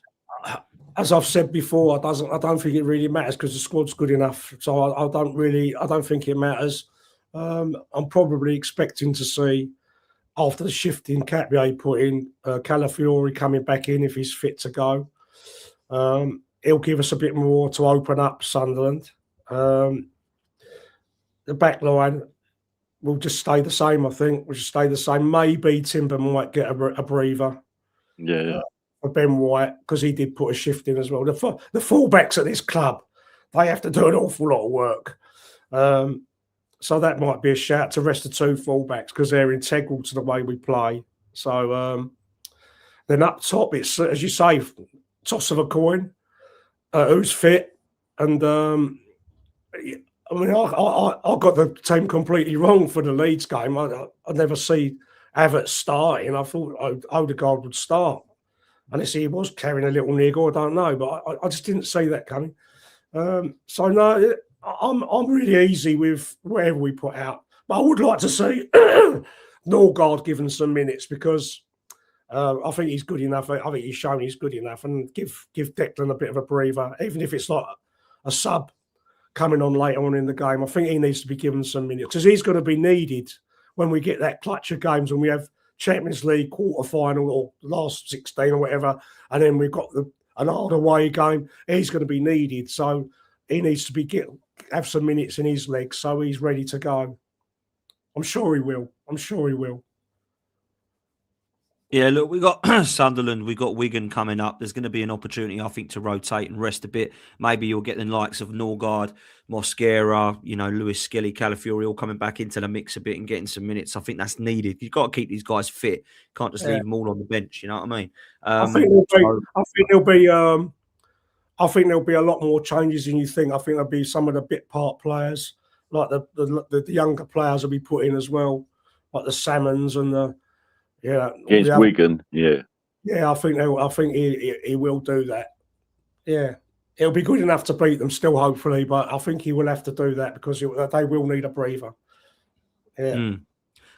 As I've said before, I don't think it really matters because the squad's good enough. So I don't think it matters. I'm probably expecting to see, after the shift in Capia put in, Calafiori coming back in if he's fit to go. He'll give us a bit more to open up Sunderland. The back line will just stay the same, I think. We'll just stay the same. Maybe Timber might get a breather. Yeah. For Ben White, because he did put a shift in as well. The fullbacks at this club, they have to do an awful lot of work. So that might be a shout to rest the 2 fullbacks because they're integral to the way we play. So then up top, it's, as you say, toss of a coin. Who's fit? And I mean, I got the team completely wrong for the Leeds game. I never see Havertz starting. I thought Odegaard would start. Unless he was carrying a little niggle, I don't know. But I just didn't see that coming. So, no, I'm really easy with whatever we put out. But I would like to see Norgard given some minutes because I think he's good enough. I think he's shown he's good enough. And give Declan a bit of a breather, even if it's like a sub coming on later on in the game. I think he needs to be given some minutes because he's going to be needed when we get that clutch of games when we have Champions League quarter-final or last 16 or whatever, and then we've got an hard away game. He's going to be needed, so he needs to have some minutes in his legs so he's ready to go. I'm sure he will. Yeah, look, we got Sunderland, we got Wigan coming up. There's going to be an opportunity, I think, to rotate and rest a bit. Maybe you'll get the likes of Norgard, Mosquera, Lewis-Skelly, Calafiori all coming back into the mix a bit and getting some minutes. I think that's needed. You've got to keep these guys fit. You can't just leave them all on the bench. You know what I mean? I think there'll be a lot more changes than you think. I think there'll be some of the bit part players, like the younger players will be put in as well, like the Salmons and the. Yeah, against Wigan. Yeah, I think he will do that. Yeah, it'll be good enough to beat them still, hopefully. But I think he will have to do that because they will need a breather. Yeah,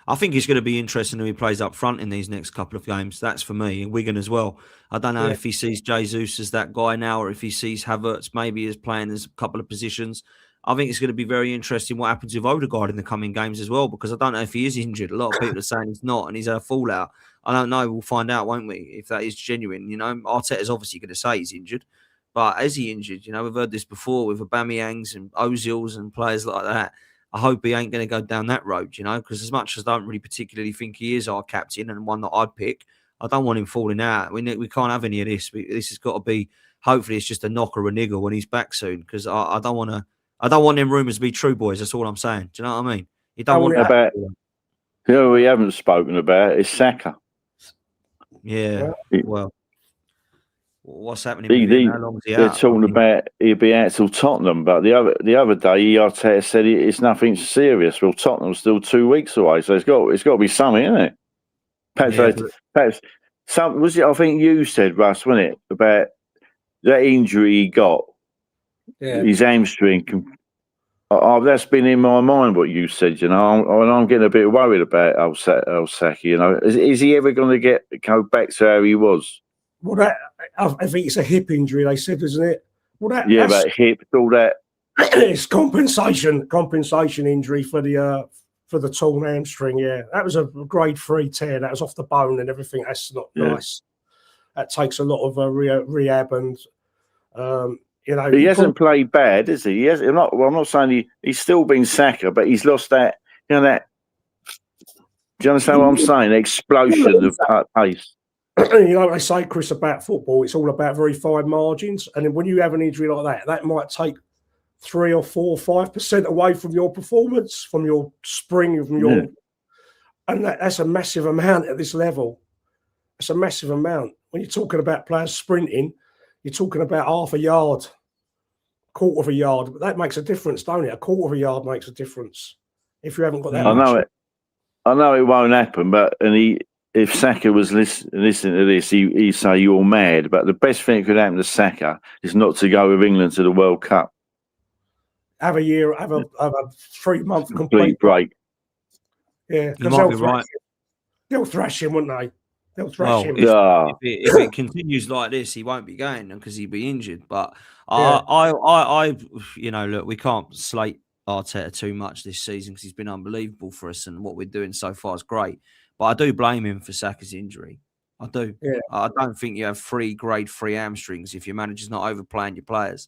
I think it's going to be interesting who he plays up front in these next couple of games. That's for me, and Wigan as well. I don't know if he sees Jesus as that guy now, or if he sees Havertz maybe as playing as a couple of positions. I think it's going to be very interesting what happens with Odegaard in the coming games as well, because I don't know if he is injured. A lot of people are saying he's not, and he's had a fallout. I don't know. We'll find out, won't we, if that is genuine. You know, Arteta's obviously going to say he's injured, but is he injured? You know, we've heard this before with Aubameyangs and Ozils and players like that. I hope he ain't going to go down that road, you know, because as much as I don't really particularly think he is our captain and one that I'd pick, I don't want him falling out. We can't have any of this. This has got to be. Hopefully, it's just a knock or a niggle when he's back soon, because I don't want to. I don't want them rumours to be true, boys. That's all I'm saying. Do you know what I mean? You don't want about. You know, we haven't spoken about is Saka. Yeah. Well, what's happening? With him? How long is he they're out? talking about he'll be out till Tottenham, but the other day, Arteta said it's nothing serious. Well, Tottenham's still 2 weeks away, so it's got to be something, isn't it? Perhaps some was it? I think you said, Russ, wasn't it, about that injury he got, his hamstring. That's been in my mind what you said. You know, I'm getting a bit worried about old Saka. You know, is he ever going to go back to how he was? Well, I think it's a hip injury. They said, isn't it? Well, that hip, all that. It's compensation injury for the torn hamstring. Yeah, that was a grade 3 tear. That was off the bone and everything. That's not nice. That takes a lot of rehab and. You know, he hasn't played bad, is he? I'm not saying he's still been Saka, but he's lost that. You know that. Do you understand what I'm saying? The explosion of pace. You know what they say, Chris, about football? It's all about very fine margins, and then when you have an injury like that might take 3 or 4 or 5% away from your performance, from your spring, from your, and that's a massive amount at this level. It's a massive amount. When you're talking about players sprinting, you're talking about half a yard, quarter of a yard. That makes a difference, don't it? A quarter of a yard makes a difference if you haven't got that. I know it won't happen, but if Saka was listening to this, he'd say you're mad. But the best thing that could happen to Saka is not to go with England to the World Cup. Have a 3-month complete break. Yeah, you might be right. They'll thrash him, wouldn't they? They'll thrash him. If it continues like this, he won't be going because he'll be injured. But I, you know, look, we can't slate Arteta too much this season because he's been unbelievable for us, and what we're doing so far is great. But I do blame him for Saka's injury. I do. Yeah. I don't think you have 3 grade 3 hamstrings if your manager's not overplaying your players.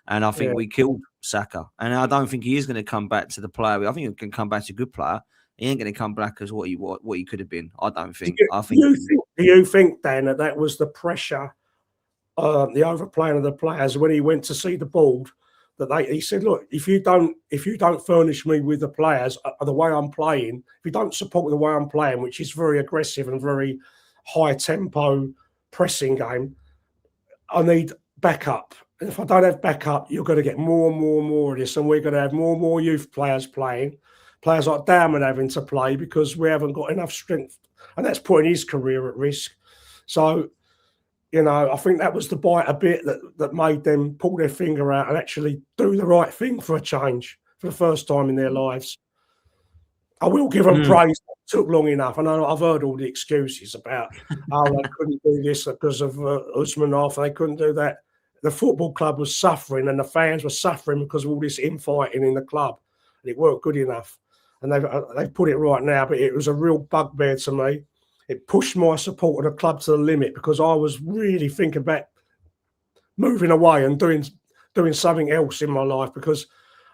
And I think we killed Saka. And I don't think he is going to come back to the player. I think he can come back to a good player. He ain't going to come back as what he could have been. I don't think. Do you think, Dan, that was the pressure, the overplaying of the players when he went to see the board? He said, look, if you don't furnish me with the players the way I'm playing, if you don't support the way I'm playing, which is very aggressive and very high tempo pressing game, I need backup. And if I don't have backup, you're going to get more and more of this, and we're going to have more and more youth players playing. Players like Damon having to play because we haven't got enough strength, and that's putting his career at risk. So, you know, I think that was the bite a bit that made them pull their finger out and actually do the right thing for a change for the first time in their lives. I will give them praise. It took long enough. I know I've heard all the excuses about they couldn't do this because of Usmanov, and they couldn't do that. The football club was suffering and the fans were suffering because of all this infighting in the club, and it weren't good enough. And they've put it right now, but it was a real bugbear to me. It pushed my support of the club to the limit because I was really thinking about moving away and doing something else in my life because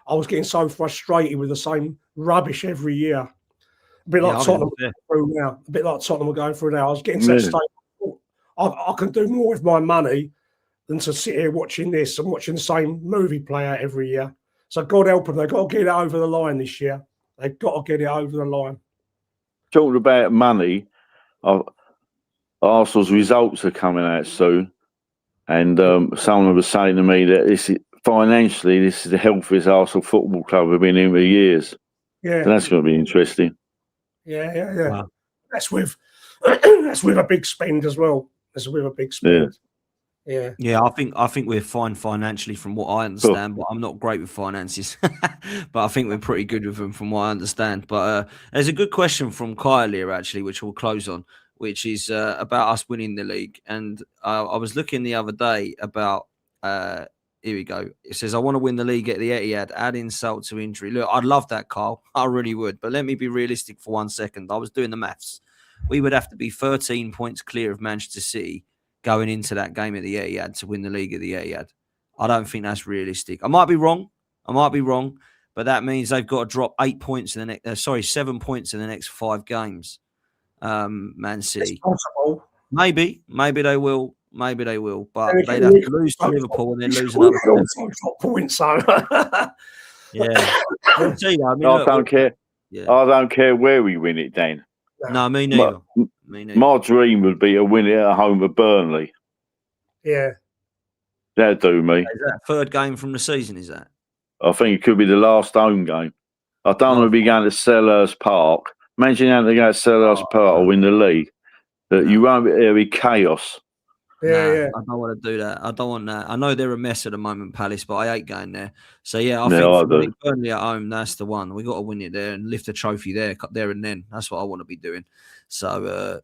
I was getting so frustrated with the same rubbish every year. A bit like Tottenham through now. A bit like Tottenham are going through now. I was getting to that stage. I can do more with my money than to sit here watching this and watching the same movie play out every year. So God help them. They've got to get it over the line this year. They've got to get it over the line. Talking about money, Arsenal's results are coming out soon. And someone was saying to me that this is the healthiest Arsenal football club we've been in for years. Yeah. So that's going to be interesting. Yeah. Wow. That's with a big spend as well. That's with a big spend. Yeah. I think we're fine financially from what I understand, but I'm not great with finances. But I think we're pretty good with them from what I understand. But there's a good question from Kyle here actually, which we'll close on, which is about us winning the league. And I was looking the other day about. Here we go. It says, I want to win the league at the Etihad, add insult to injury. Look, I'd love that, Carl. I really would. But let me be realistic for 1 second. I was doing the maths. We would have to be 13 points clear of Manchester City going into that game at the Etihad to win the league at the Etihad. I don't think that's realistic. I might be wrong, but that means they've got to drop 7 points in the next 5 games. Man City. It's possible. Maybe they will. But they'd have to lose to Liverpool and then lose another points. Yeah. I don't care. Yeah. I don't care where we win it, Dan. No, me neither. My dream would be to win it at home at Burnley. Yeah. That'd do me. Is that third game from the season, is that? I think it could be the last home game. I don't want to be going to Selhurst Park. Imagine having to go to Selhurst Park or win the league. You won't be there, be chaos. I don't want to do that. I don't want that. I know they're a mess at the moment, Palace, but I hate going there. So I think Burnley at home, that's the one. We got to win it there and lift a trophy there and then. That's what I want to be doing. So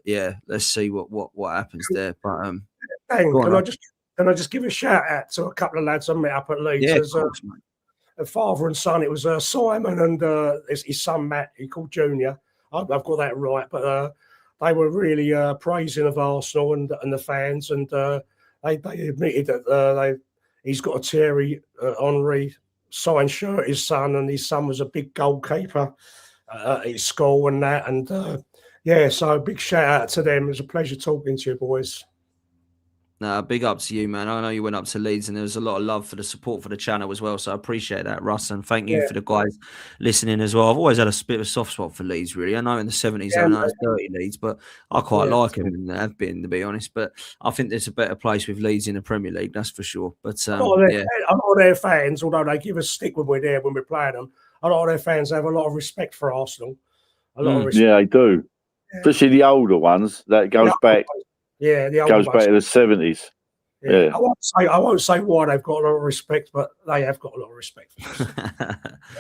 let's see what happens there. But can I just give a shout out to a couple of lads I met up at Leeds? Yeah, of course, mate. A father and son. It was Simon and his son Matt. He called Junior. I've got that right, but. They were really praising of Arsenal and the fans, and they admitted that he's got a Thierry Henry signed shirt, his son, and his son was a big goalkeeper at his school and that. And so big shout out to them. It was a pleasure talking to you, boys. No, big up to you, man. I know you went up to Leeds and there was a lot of love for the support for the channel as well. So I appreciate that, Russ. And thank you for the guys listening as well. I've always had a bit of a soft spot for Leeds, really. I know in the 70s, I know it's dirty Leeds, but I quite like them and have been, to be honest. But I think there's a better place with Leeds in the Premier League, that's for sure. But a lot of their fans, although they give us stick when we're there, when we're playing them, a lot of their fans have a lot of respect for Arsenal. A lot of respect. Yeah, they do. Yeah. Especially the older ones. That goes back. Yeah, the older ones. Back to the 70s. Yeah. I won't say why they've got a lot of respect, but they have got a lot of respect for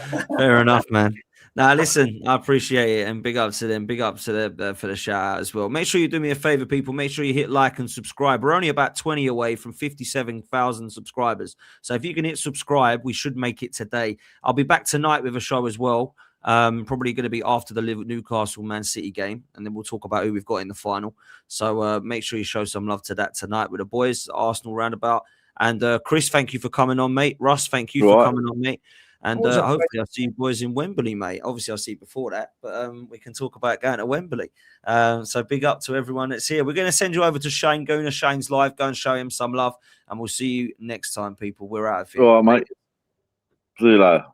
us. Fair enough, man. Now, listen, I appreciate it, and big up to them. Big up to them for the shout out as well. Make sure you do me a favor, people. Make sure you hit like and subscribe. We're only about 20 away from 57,000 subscribers. So if you can hit subscribe, we should make it today. I'll be back tonight with a show as well. Probably going to be after the Newcastle Man City game, and then we'll talk about who we've got in the final. So make sure you show some love to that tonight with the boys, Arsenal Roundabout. And Chris, thank you for coming on, mate. Russ, thank you for coming on, mate. And hopefully I'll see you boys in Wembley, mate. Obviously I'll see you before that, but we can talk about going to Wembley. So big up to everyone that's here. We're going to send you over to Shane Gooner. Shane's live. Go and show him some love, and we'll see you next time, people. We're out of here. All right, mate. See you later.